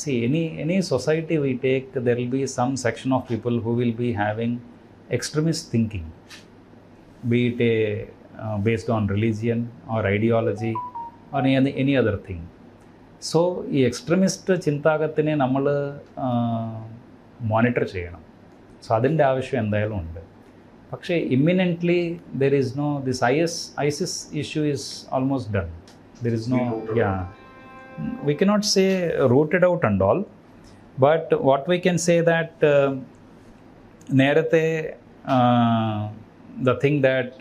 See, any society we take, there will be some section of people who will be having extremist thinking, be it based on religion or ideology or any other thing. So, ഈ extremist ചിന്താഗത്തിനെ നമ്മൾ monitor ചെയ്യണം. So അതിൻ്റെ ആവശ്യം എന്തായാലും ഉണ്ട്. പക്ഷേ imminently there is no this ISIS issue is almost done. There is no we cannot say rooted out and all, but what we can say that നേരത്തെ the thing that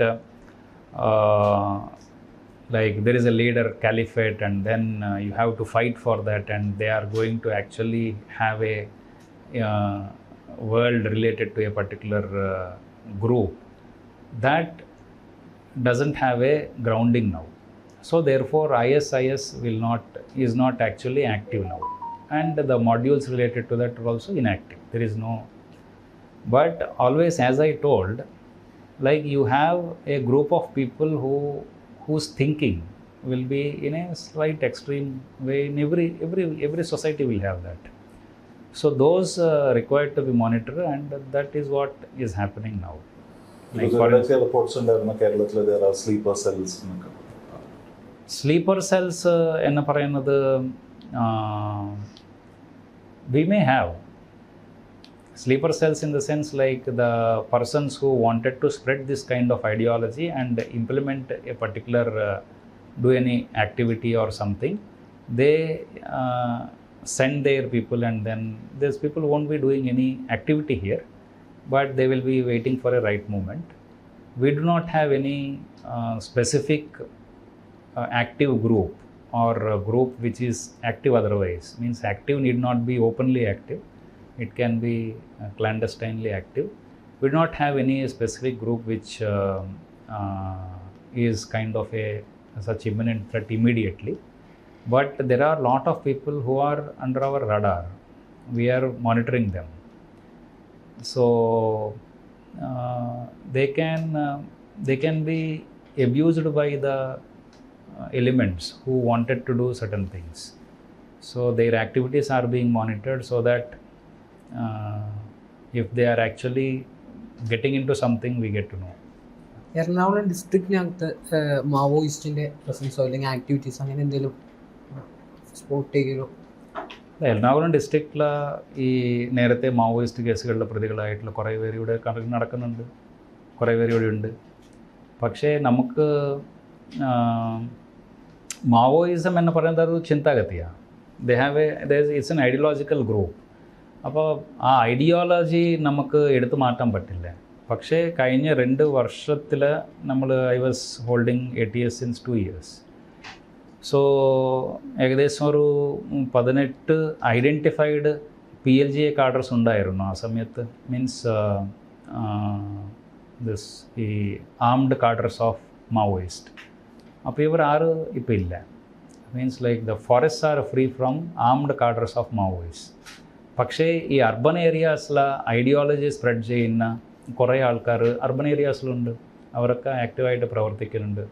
like there is a leader caliphate and then you have to fight for that, and they are going to actually have a world related to a particular group, that doesn't have a grounding now. So therefore ISIS is not actually active now, and the modules related to that are also inactive. There is no, but always, as I told, like you have a group of people whose thinking will be in a slight extreme way. In every society will have that. So those required to be monitored, and that is what is happening now. Like for reports in Kerala, there are sleeper cells. Sleeper cells enna parayunnathu we may have sleeper cells in the sense like the persons who wanted to spread this kind of ideology and implement a particular do any activity or something, they send their people, and then these people won't be doing any activity here, but they will be waiting for a right moment. We do not have any specific active group or a group which is active otherwise. Means active need not be openly active, it can be clandestinely active. We do not have any specific group which is kind of a such imminent threat immediately, but there are a lot of people who are under our radar. We are monitoring them, so they can be abused by the elements who wanted to do certain things. So their activities are being monitored, so that if they are actually getting into something, we get to know. Ernakulam ഡിസ്ട്രിക്റ്റിനകത്ത് മാവോയിസ്റ്റിൻ്റെ പ്രസൻസോ അല്ലെങ്കിൽ activities അങ്ങനെ എന്തെങ്കിലും spot ചെയ്യുകയോ? എറണാകുളം ഡിസ്ട്രിക്റ്റിൽ ഈ നേരത്തെ മാവോയിസ്റ്റ് കേസുകളിലെ പ്രതികളായിട്ടുള്ള കുറേ പേര് ഇവിടെ നടക്കുന്നുണ്ട്, കുറേ പേര് ഇവിടെ ഉണ്ട്. പക്ഷേ നമുക്ക് മാവോയിസം എന്ന് പറയുന്നത് ഒരു ചിന്താഗതിയാണ്. It's an ideological group. അപ്പോൾ ആ ഐഡിയോളജി നമുക്ക് എടുത്തു മാറ്റാൻ പറ്റില്ല. പക്ഷേ കഴിഞ്ഞ 2 വർഷത്തിൽ I was holding ATS since 2 years. So ഏകദേശം ഒരു 18 ഐഡൻറ്റിഫൈഡ് PLGA കാഡേഴ്സ് ഉണ്ടായിരുന്നു ആ സമയത്ത്. മീൻസ് ഈ ആംഡ് കാഡേഴ്സ് ഓഫ് മാവോയിസ്റ്റ്. അപ്പോൾ ഇവർ ഇപ്പോൾ ഇല്ല. Means like the forest are free from armed cadres of Maoist. പക്ഷേ ഈ അർബൻ ഏരിയാസിലെ ഐഡിയോളജി സ്പ്രെഡ് ചെയ്യുന്ന കുറേ ആൾക്കാർ അർബൻ ഏരിയാസിലുണ്ട്. അവരൊക്കെ ആക്റ്റീവായിട്ട് പ്രവർത്തിക്കുന്നുണ്ട്.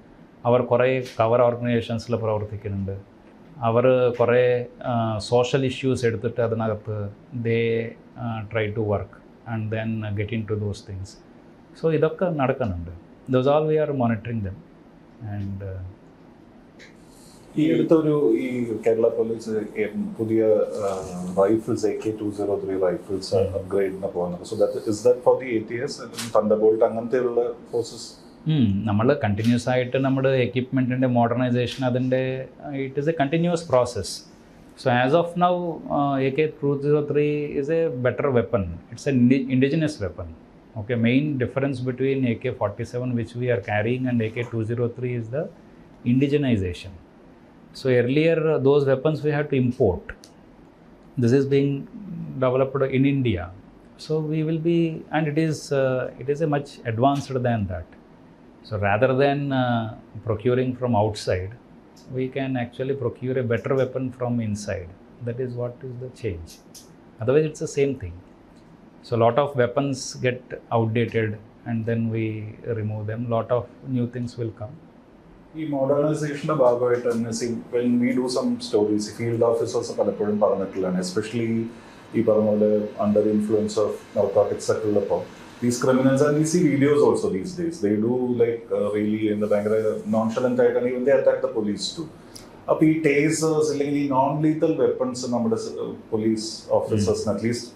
അവർ കുറേ കവർ ഓർഗനൈസേഷൻസിൽ പ്രവർത്തിക്കുന്നുണ്ട്. അവർ കുറേ സോഷ്യൽ ഇഷ്യൂസ് എടുത്തിട്ട് അതിനകത്ത് they try to work and then get into those things. So ഇതൊക്കെ നടക്കുന്നുണ്ട്. Those all we are monitoring them. And ഈ അടുത്തൊരു ഈ കേരള പോലീസ് പുതിയ റൈഫിൾസ് AK-203 റൈഫിൾസ് അപ്ഗ്രേഡിന് പോകുന്നത്. So that is that for the ATS thunderbolt അങ്ങനത്തെയുള്ള forces? നമ്മൾ കണ്ടിന്യൂസ് ആയിട്ട് നമ്മുടെ എക്യുപ്മെൻറ്റിൻ്റെ മോഡേണൈസേഷൻ അതിൻ്റെ it is a continuous process. So as of now AK-203 is a better weapon. It's an indigenous weapon. Okay, main difference between AK-47 which we are carrying and AK-203 is the indigenization. So earlier those weapons we had to import. This is being developed in India. So we will be, and it is a much advanced than that. So rather than procuring from outside, we can actually procure a better weapon from inside. That is what is the change. Otherwise it's the same thing. So a lot of weapons get outdated and then we remove them. Lot of new things will come. ഈ മോഡേണൈസേഷന്റെ ഭാഗമായിട്ട് തന്നെ when we do some stories field officers പലപ്പോഴും പറഞ്ഞിട്ടുള്ളതാണ്, especially ഈ പറഞ്ഞ പോലെ under influence of narcotics ഒക്കെ ഉള്ളപ്പോൾ these criminals and we see videos also these days they do like really എന്താ ഭയങ്കര നോൺഷലന്റ് ആയിട്ടാണ് even they attack the police too. അപ്പോൾ ഈ ടേസേഴ്സ് അല്ലെങ്കിൽ ഈ നോൺ ലീത്തൽ വെപ്പൺസ് നമ്മുടെ പോലീസ് ഓഫീസേഴ്സിന് അറ്റ്ലീസ്റ്റ്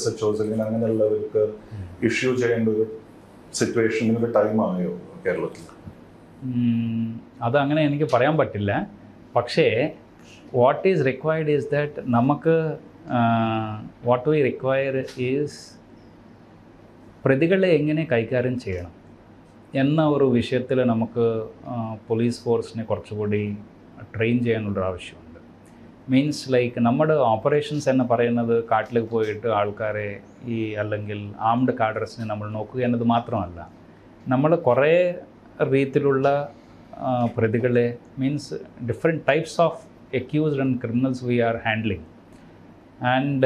SHOs അല്ലെങ്കിൽ അങ്ങനെയുള്ളവർക്ക് ഇഷ്യൂ ചെയ്യേണ്ട ഒരു സിറ്റുവേഷൻ ഒരു ടൈം ആയോ കേരളത്തിൽ? അതങ്ങനെ എനിക്ക് പറയാൻ പറ്റില്ല. പക്ഷേ what is required is that നമുക്ക് വാട്ട് വി റിക്വയർ ഈസ് പ്രതികളെ എങ്ങനെ കൈകാര്യം ചെയ്യണം എന്ന ഒരു വിഷയത്തിൽ നമുക്ക് പോലീസ് ഫോഴ്സിനെ കുറച്ചുകൂടി ട്രെയിൻ ചെയ്യാനുള്ളൊരു ആവശ്യമുണ്ട്. മീൻസ് ലൈക്ക് നമ്മുടെ ഓപ്പറേഷൻസ് എന്ന് പറയുന്നത് കാട്ടിൽ പോയിട്ട് ആൾക്കാരെ അല്ലെങ്കിൽ ആംഡ് കാഡേഴ്സിനെ നമ്മൾ നോക്കുക എന്നത് മാത്രമല്ല, നമ്മൾ കുറേ രീതിയിലുള്ള പ്രതികളെ means different types of accused and criminals we are handling, and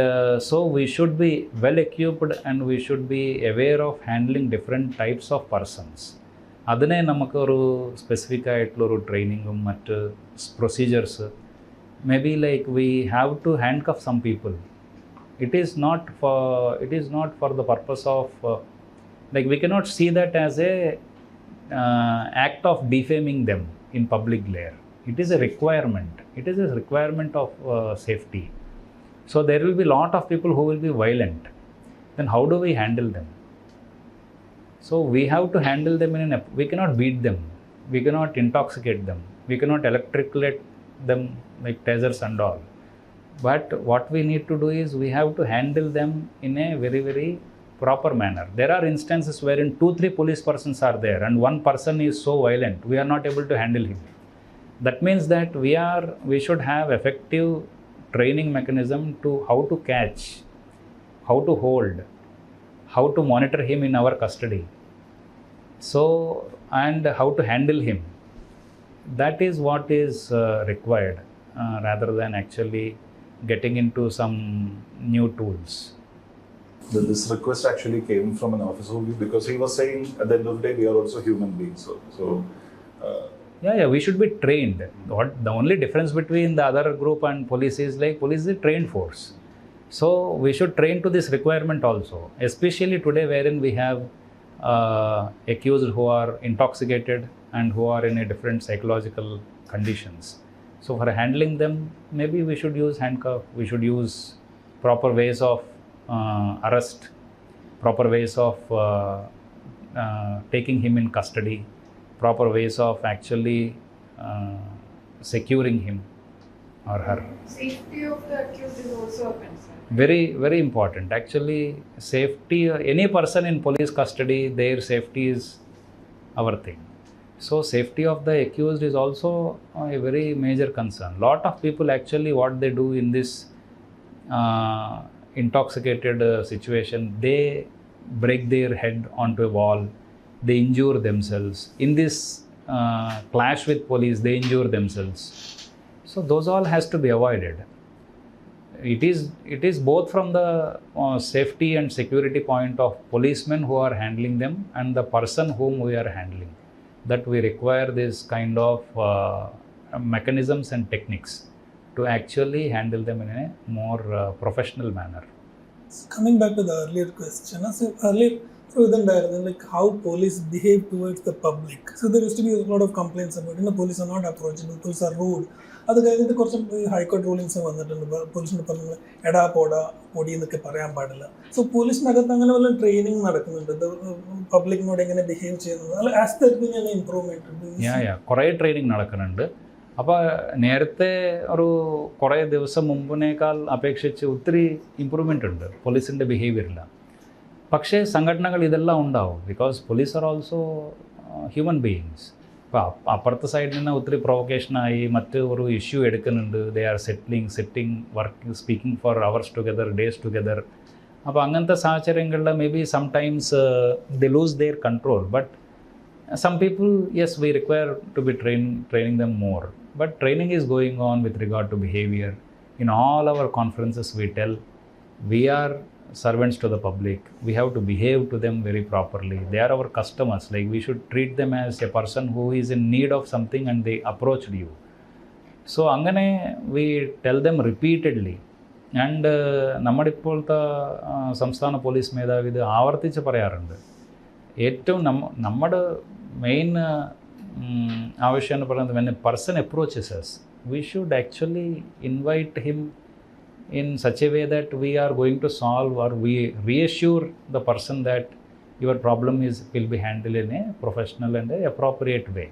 so we should be well equipped and we should be aware of handling different types of persons. അതിനെ നമുക്കൊരു സ്പെസിഫിക് ആയിട്ടുള്ളൊരു ട്രെയിനിങ്ങും മറ്റ് procedures may be like we have to handcuff some people. It is not for the purpose of like we cannot see that as a act of defaming them in public glare. It is a requirement. It is a requirement of safety. So there will be a lot of people who will be violent. Then how do we handle them? So we have to handle them we cannot beat them. We cannot intoxicate them. We cannot electrocute them like tasers and all. But what we need to do is we have to handle them in a very, very proper manner. There are instances wherein 2-3 police persons are there and one person is so violent, we are not able to handle him. That means that we should have effective training mechanism to how to catch, how to hold, how to monitor him in our custody. So, and how to handle him. That is what is required rather than actually getting into some new tools. This request actually came from an officer because he was saying at the end of the day we are also human beings. Yeah, we should be trained. The only difference between the other group and police is like police is a trained force. So we should train to this requirement also, especially today wherein we have accused who are intoxicated and who are in a different psychological conditions. So for handling them, maybe we should use handcuff, we should use proper ways of arrest, proper ways of taking him in custody, proper ways of actually securing him or her. Safety of the accused is also a concern. Very, very important. Actually, safety, any person in police custody, their safety is our thing. So safety of the accused is also a very major concern. Lot of people actually what they do in this intoxicated situation, they break their head onto a wall, they injure themselves. In this clash with police, they injure themselves. So those all has to be avoided. It is both from the safety and security point of policemen who are handling them and the person whom we are handling, that we require this kind of mechanisms and techniques to actually handle them in a more professional manner. Coming back to the earlier question, so then like how police behave towards the public. So there used to be a lot of complaints about police are not approachable, police are rude. അത് കഴിഞ്ഞിട്ട് കുറച്ച് ഹൈക്കോടതി rulings വന്നിട്ടുണ്ട്, പോലീസിന് പറഞ്ഞ എടാ പോടാ പൊടി എന്നൊക്കെ പറയാൻ പാടില്ല. സോ പോലീസിനകത്ത് അങ്ങനെ വല്ല ട്രെയിനിങ് നടക്കുന്നുണ്ട് പബ്ലിക്കിനോട് എങ്ങനെ ബിഹേവ് ചെയ്യുന്നത്? As that been an improvement? കുറേ ട്രെയിനിങ് നടക്കുന്നുണ്ട്. അപ്പോൾ നേരത്തെ ഒരു കുറേ ദിവസം മുമ്പിനേക്കാൾ അപേക്ഷിച്ച് ഒത്തിരി ഇമ്പ്രൂവ്മെൻ്റ് ഉണ്ട് പോലീസിൻ്റെ ബിഹേവിയറിൽ. പക്ഷേ സംഘടനകൾ ഇതെല്ലാം ഉണ്ടാവും, because police are also human beings. ഇപ്പോൾ അപ്പുറത്തെ സൈഡിൽ നിന്ന് ഒത്തിരി പ്രൊവക്കേഷനായി മറ്റ് ഒരു ഇഷ്യൂ എടുക്കുന്നുണ്ട്. They are sitting working speaking for hours together, days together. അപ്പോൾ അങ്ങനത്തെ സാഹചര്യങ്ങളിൽ may be sometimes they loose there control. But some people, yes, we require to be training them more. But training is going on with regard to behavior. In all our conferences we tell, we are servants to the public. We have to behave to them very properly. They are our customers. Like, we should treat them as a person who is in need of something and they approached you. So അങ്ങനെ we tell them repeatedly. And നമ്മുടെ ഇപ്പോഴത്തെ സംസ്ഥാന police മേധാവി ഇത് ആവർത്തിച്ച് പറയാറുണ്ട്. ഏറ്റവും നമ്മുടെ മെയിൻ ആവശ്യം എന്ന് പറയുന്നത്, when a person approaches us, we should actually invite him in such a way that we are going to solve, or we reassure the person that your problem will be handled in a professional and a appropriate way.